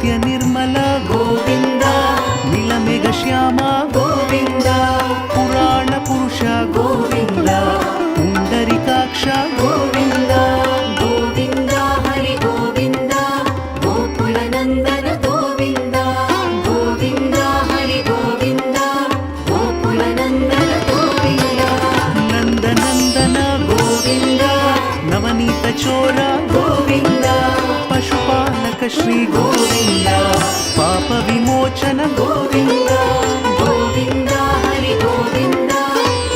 नित्य निर्मल गोविंद नीलमेघ श्याम गोविंद पुराण पुरुष गोविंद पुंडरीकाक्ष गोविंद गोविंद हरि गोविंद गोकुल नंदन गोविंद गोविंद हरि गोविंद गोकुल नंदन गोविंद नंदनंदन गोविंद नवनीत चोर गोविंद पशुपालक श्री गोविंद पाप विमोचन गोविंद गोविंद हरि गोविंद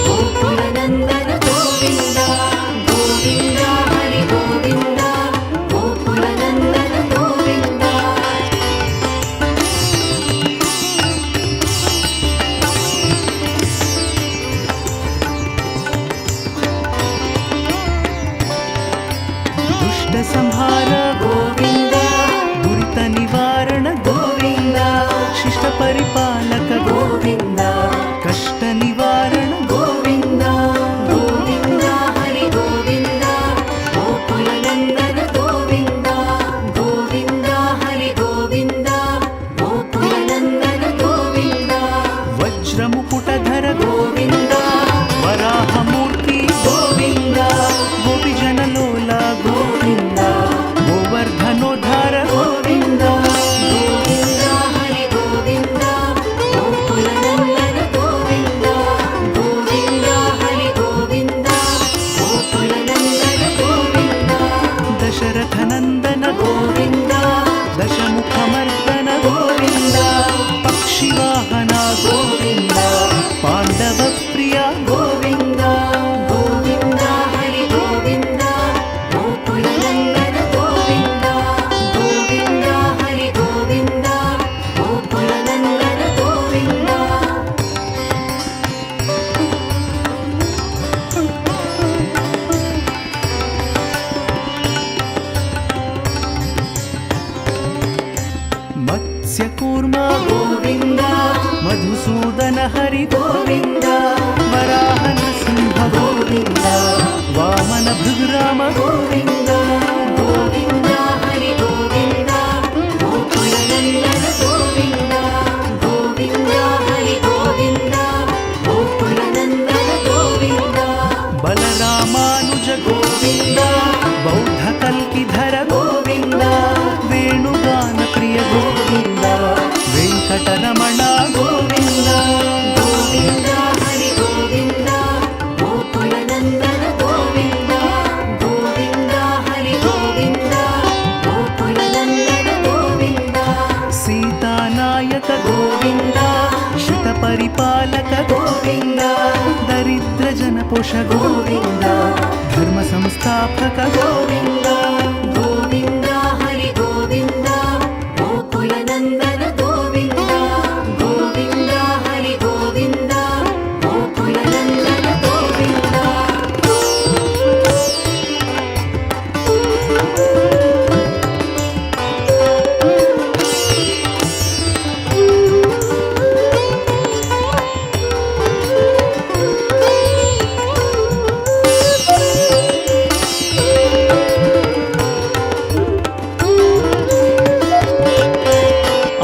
गोकुल नंदन गोविंद गोविंद हरि गोविंद गोकुल नंदन गोविंद दुष्ट संहार गोविंद दुरित निवारण गोविंद शिष्ट परिपालक गोविंद कष्ट निवारण गोविंद गोविंद हरि गोविंद गोकुल नंदन गोविंद गोविंद हरि गोविंद गोकुल नंदन गोविंद वज्र मुकुटधर गोविंद वराह मूर्ति गोविंद गोपी जनलोला गोविंद गोवर्धनोद्धार गोविंद गोविंद हरि गोविंद गोकुल नंदन गोविंद गोविंद हरि गोविंद गोकुल नंदन गोविंद दशरथ नंदन गोविंद दशमुखमर्दन गोविंद पक्षिवाहन गोविंद पांडव प्रिय गोविंद गोविंद हरि गोविंद गोकुल नंदन गोविंद गोविंद हरि गोविंद गोकुल नंदन गोविंद मत्स्यकूर्म गोविंद मधुसूदन हरि गोविंद वराह नृसिंह गोविंद वामन भृगुराम गोविंद गोविंद हरि गोविंद गोकुल नंदन गोविंद गोविंद हरि गोविंद गोकुल नंदन गोविंद बलरामानुज गोविंद बौद्ध कल्किधर गोविंद वेणुगान प्रिय गोविंद वेंकटरमण गोविंद गोविंद हरि गोविंद गोकुल नंदन गोविंद गोविंद हरि गोविंद गोकुल नंदन गोविंद सीतानायक गोविंद श्रित परिपालक गोविंद दरिद्र जनपोष गोविंद धर्म संस्थापक गोविंद गोविंद हरि गोविंद गोकुल नंदन गोविंद गोविंद हरि गोविंद गोकुल नंदन गोविंद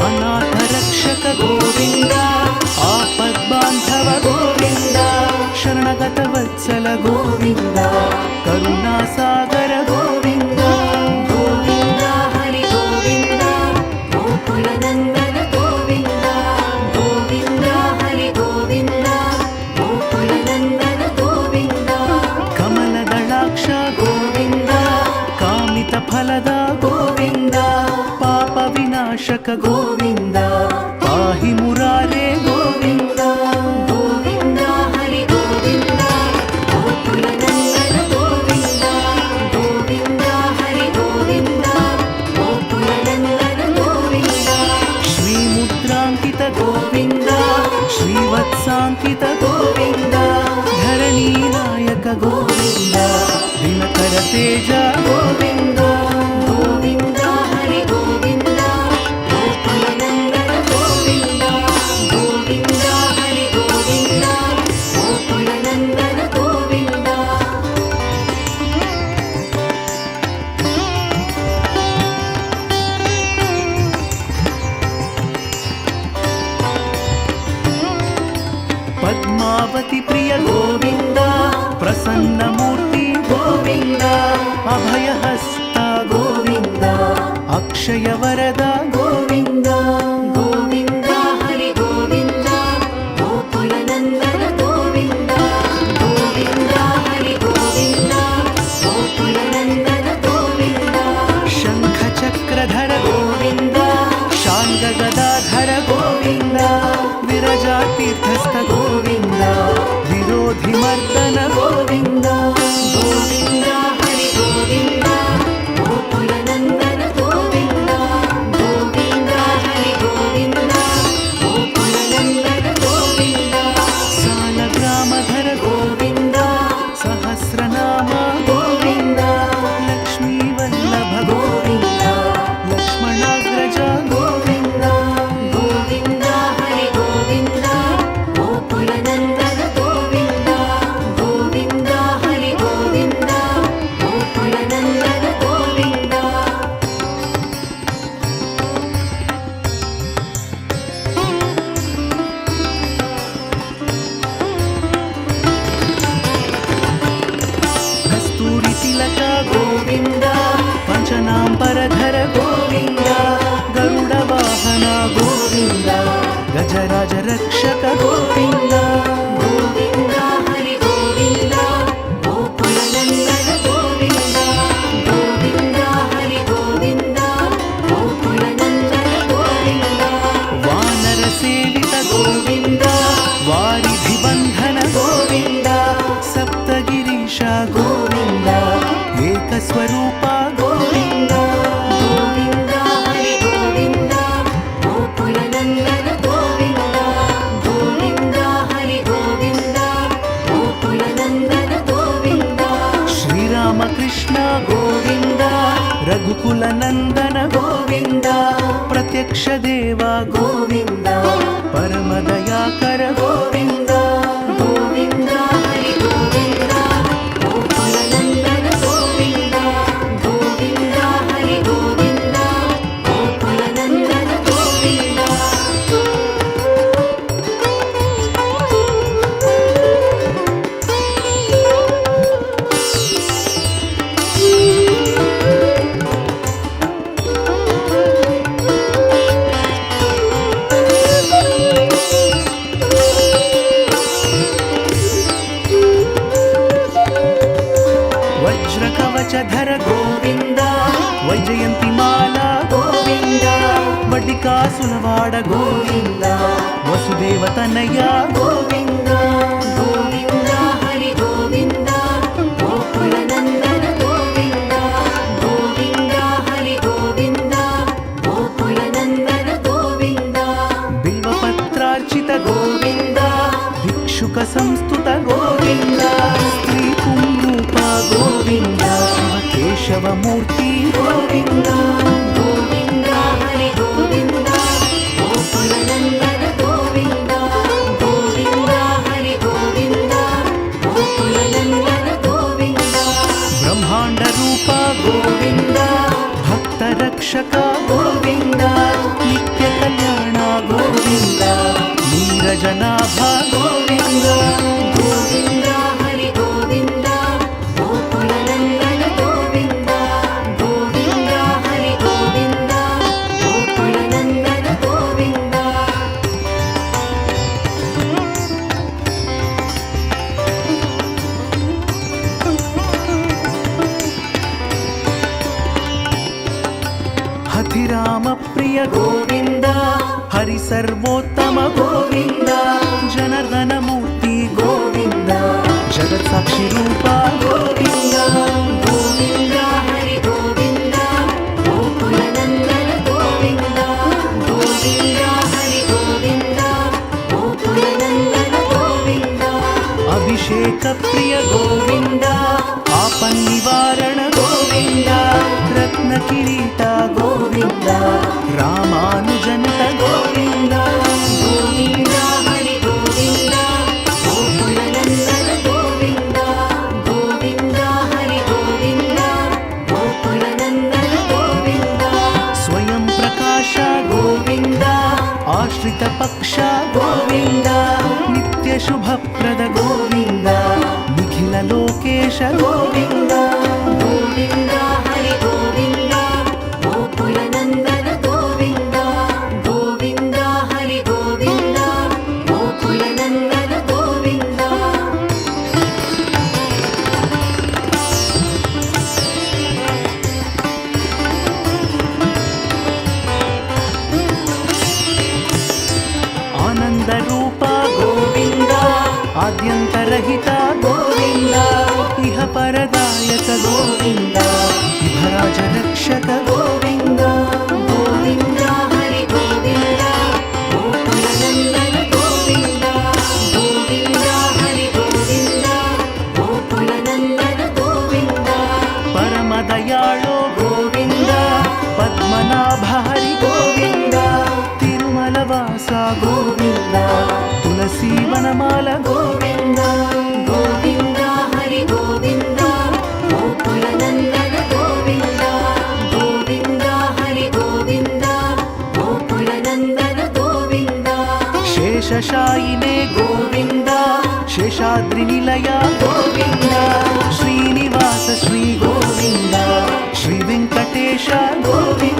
अनाथ रक्षक गोविंद आपद्बान्धव गोविंद शरणगत वत्सल गोविंद करुणासागर गोविंद गोविंद हरि गोविंद गोकुल नंदन गोविंद गोविंद हरि गोविंद गोकुल नंदन गोविंद कमलदलाक्ष गोविंद कामित फलद गोविंद पाप विनाशक गोविंद पाहि मुरारे गोविंद गोविंद हरि गोविंद गोकुल नंदन गोविंद गोविंद हरि गोविंद गोकुल नंदन गोविंद श्रीमुद्रांकित गोविंद श्रीवत्सांकित गोविंद धरणीनायक गोविंद दिनकर तेज गोविंद गोविंद हरि गोविंद गोकुल नंदन गोविंद పద్మావతి ప్రియ గోవింద ప్రసన్నమూర్తి గోవింద అభయహస్త గోవింద అక్షయ వరద గోవింద గోవింద హరి గోవింద గోకుల నందన గోవింద గోవింద హరి గోవింద గోకుల నందన గోవింద శంఖ చక్రధర గోవింద శాంగ గదాధర గోవింద విరజా తీర్థస్థ గోవింద విరోధి మర్దన గోవింద గోవింద హరి గోవింద గోకుల నందన గోవింద గోవింద హరి గోవింద గోకుల నందన గోవింద సాలగ్రామధర గోవింద సహస్రనామ గోవింద లక్ష్మీ వల్లభ గోవింద లక్ష్మణాగ్రజ గోవింద గోవింద హరి గోవింద గోకుల నందన గోవింద గోవింద హరి గోవింద గోకుల నందన గోవింద కస్తూరి తిలక గోవింద పంచనాంబరధర గోవింద గరుడ వాహన గోవింద గజరాజ రక్షక గోవింద గోవింద హరి గోవింద గోకుల నందన గోవింద గోవింద హరి గోవింద గోకుల నందన గోవింద వానర సేవిత గోవింద వారిధి బంధన గోవింద సప్తగిరీశ గోవింద ఏకస్వరూప గోవింద గోవింద హరి గోవింద గోకుల నందన గోవింద గోవింద హరి గోవింద గోకుల నందన గోవింద శ్రీరామకృష్ణ గోవింద రఘుకుల నందన గోవింద ప్రత్యక్ష దేవ గోవింద పరమదయాకర గోవింద గోవింద హరి గోవింద గోకుల నందన గోవింద గోవింద హరి గోవింద గోకుల నందన గోవింద వజ్రకవచధర గోవింద వైజయంతి మాల గోవింద వడ్డికాసులవాడ గోవింద వసుదేవ తనయ గోవింద గోవింద హరి గోవింద గోకుల నందన గోవింద గోవింద హరి గోవింద గోకుల నందన గోవింద బిల్వపత్రార్చిత గోవింద భిక్షుక సంస్థుత గోవింద స్త్రీ పుంరూప గోవింద కేశవమూర్తి గోవింద గోవింద హరి గోవింద గోకుల నందన గోవింద గోవింద హరి గోవింద గోకుల నందన గోవింద బ్రహ్మాండ రూప గోవింద భక్త రక్షక గోవింద నిత్య కళ్యాణ గోవింద నీరజనాభ గోవింద గోవింద హరి గోవింద గోకుల నందన గోవింద గోవింద హరి గోవింద గోకుల నందన గోవింద హతిరామ ప్రియ గోవింద హరి సర్వోత్తమ గోవింద జనార్దన మూర్తి గోవింద జగత్ సాక్షి రూప గోవింద గోవింద హరి గోవింద గోకుల నందన గోవింద గోవింద హరి గోవింద గోకుల నందన గోవింద అభిషేక ప్రియ గోవింద ఆపన్నివారణ గోవింద రత్న కిరీట గోవింద రామానుజనత గోవింద గోవింద హరి గోవింద గోకుల నందన గోవింద గోవింద హరి గోవింద గోకుల నందన గోవింద స్వయం ప్రకాశ గోవింద ఆశ్రిత పక్ష గోవింద నిత్య శుభప్రద గోవింద నిఖిల లోకేశ గోవింద గోవింద హరి గోవింద గోకుల నందన గోవింద గోవింద హరి గోవింద గోకుల నందన గోవింద ఆనంద రూప గోవింద ఆద్యంతరహిత గోవింద ఇహ పరదాయక గోవింద విభరాజ రక్షక గోవింద గోవింద హరి గోవింద గోకుల నందన గోవింద గోవింద హరి గోవింద గోకుల నందన గోవింద పరమ దయాళో గోవింద పద్మనాభ హరి గోవింద తిరుమల వాస గోవింద తులసీ వనమాల గోవింద గోవింద హరి గోవింద గోకుల నందన గోవింద గోవింద హరి గోవింద గోకుల నందన గోవింద శేషశాయినే గోవింద శేషాద్రి నిలయ గోవింద శ్రీనివాస శ్రీ గోవింద శ్రీ వెంకటేశ గోవింద